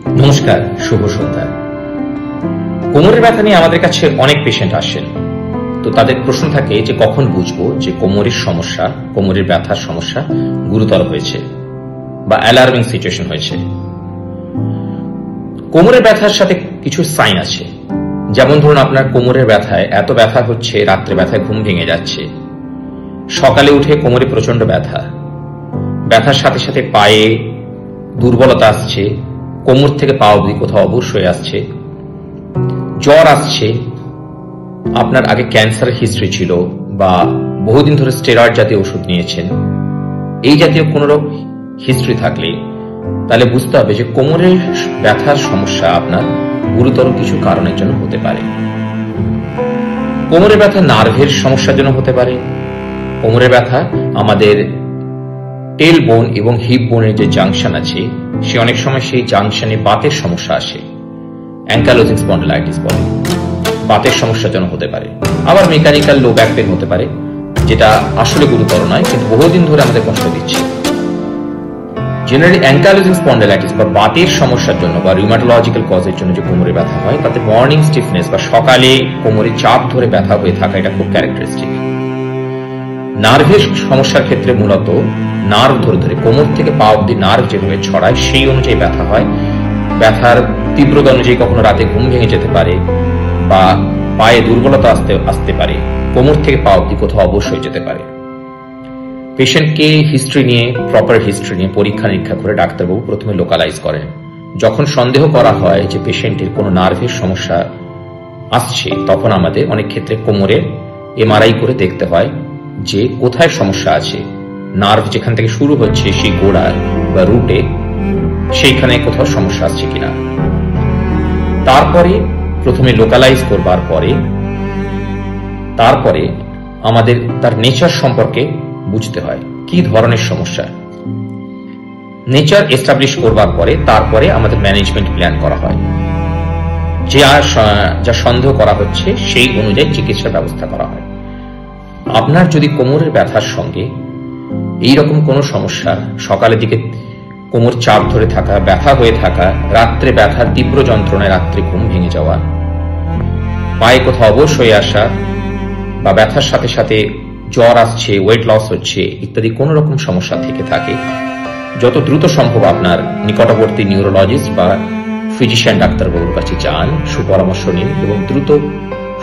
নমস্কার, শুভ সন্ধ্যা। কোমরের ব্যথা নিয়ে আমাদের কাছে অনেক পেশেন্ট আসেন। তো তাদের প্রশ্ন থাকে যে কখন বুঝবো যে কোমরের সমস্যা, কোমরের ব্যথার সমস্যা গুরুতর হয়েছে বা অ্যালার্মিং সিচুয়েশন হয়েছে। কোমরের ব্যথার সাথে কিছু সাইন আছে, যেমন ধরুন আপনার কোমরের ব্যথায় এত ব্যথা হচ্ছে, রাত্রে ব্যথায় ঘুম ভেঙে যাচ্ছে, সকালে উঠে কোমরে প্রচন্ড ব্যথা, ব্যথার সাথে সাথে পায়ে দুর্বলতা আসছে, কোমর থেকে পা অবধি কোথাও অবশ হয়ে আসছে, জ্বর আসছে, আপনার আগে ক্যান্সার হিস্ট্রি ছিল বা বহুদিন ধরে স্টেরয়েড জাতীয় ওষুধ নিয়েছেন, এই জাতীয় কোন হিস্ট্রি থাকলে তাহলে বুঝতে হবে যে কোমরের ব্যথার সমস্যা আপনার গুরুতর কিছু কারণের জন্য হতে পারে। কোমরের ব্যথা নার্ভের সমস্যার জন্য হতে পারে। কোমরের ব্যথা আমাদের টেল বোন এবং হিপ বোনের যে জাংশন আছে, সে অনেক সময় সেই জাংশনে বাতের সমস্যা আসে, অ্যাঙ্কালোজিং স্পন্ডিলাইটিস বলে, বাতের সমস্যার জন্য হতে পারে। আবার মেকানিক্যাল লো ব্যাক পেন হতে পারে, যেটা আসলে গুরুতর নয় কিন্তু বহুদিন ধরে আমাদের কষ্ট দিচ্ছে। জেনারেলি অ্যাঙ্কালোজিং স্পন্ডিলাইটিস বা বাতের সমস্যার জন্য বা রিউমাটোলজিক্যাল কজের জন্য যে কোমরে ব্যথা হয়, তাতে মর্নিং স্টিফনেস বা সকালে কোমরে চাপ ধরে ব্যথা হয়ে থাকা, এটা খুব ক্যারেক্টারিস্টিক। নার্ভের সমস্যার ক্ষেত্রে মূলত নার্ভ ধরে ধরে কোমর থেকে পা অব্দি নার্ভ যেভাবে ছড়ায় সেই অনুযায়ী ব্যথা হয়। ব্যথার তীব্রতা অনুযায়ী কখনো রাতে ঘুম ভেঙে যেতে পারে বা পায়ে দুর্বলতা আসতে পারে, কোমর থেকে পা অব্দি কোথাও অবশ হয়ে যেতে পারে। পেশেন্টকে হিস্ট্রি নিয়ে, প্রপার হিস্ট্রি নিয়ে পরীক্ষা নিরীক্ষা করে ডাক্তারবাবু প্রথমে লোকালাইজ করেন। যখন সন্দেহ করা হয় যে পেশেন্টের কোনো নার্ভের সমস্যা আসছে, তখন আমাদের অনেক ক্ষেত্রে কোমরের এমআরআই করে দেখতে হয় যে কোথায় সমস্যা আছে। নার্ভ যেখান থেকে শুরু হচ্ছে সেই গোড়ায় বা রুটে, সেইখানে কোথাও সমস্যা আসছে কিনা। তারপরে প্রথমে লোকালাইজ করবার পরে তারপরে আমাদের তার নেচার সম্পর্কে বুঝতে হয় কি ধরনের সমস্যা। নেচার এস্টাবলিশ করবার পরে তারপরে আমাদের ম্যানেজমেন্ট প্ল্যান করা হয়, যা সন্দেহ করা হচ্ছে সেই অনুযায়ী চিকিৎসার ব্যবস্থা করা হয়। আপনার যদি কোমরের ব্যথার সঙ্গে এইরকম কোনো সমস্যা, সকালের দিকে কোমর চাপ ধরে থাকা, ব্যথা হয়ে থাকা, রাত্রে ব্যথার তীব্র যন্ত্রণায় রাত্রে ঘুম ভেঙে যাওয়া, পায়ে কোথাও অবশ হয়ে আসা বা ব্যথার সাথে সাথে জ্বর আসছে, ওয়েট লস হচ্ছে ইত্যাদি কোন রকম সমস্যা থেকে থাকে, যত দ্রুত সম্ভব আপনার নিকটবর্তী নিউরোলজিস্ট বা ফিজিশিয়ান ডাক্তারবাবুর কাছে যান, সুপরামর্শ নিন এবং দ্রুত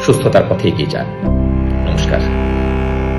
সুস্থতার পথে এগিয়ে যান। নমস্কার।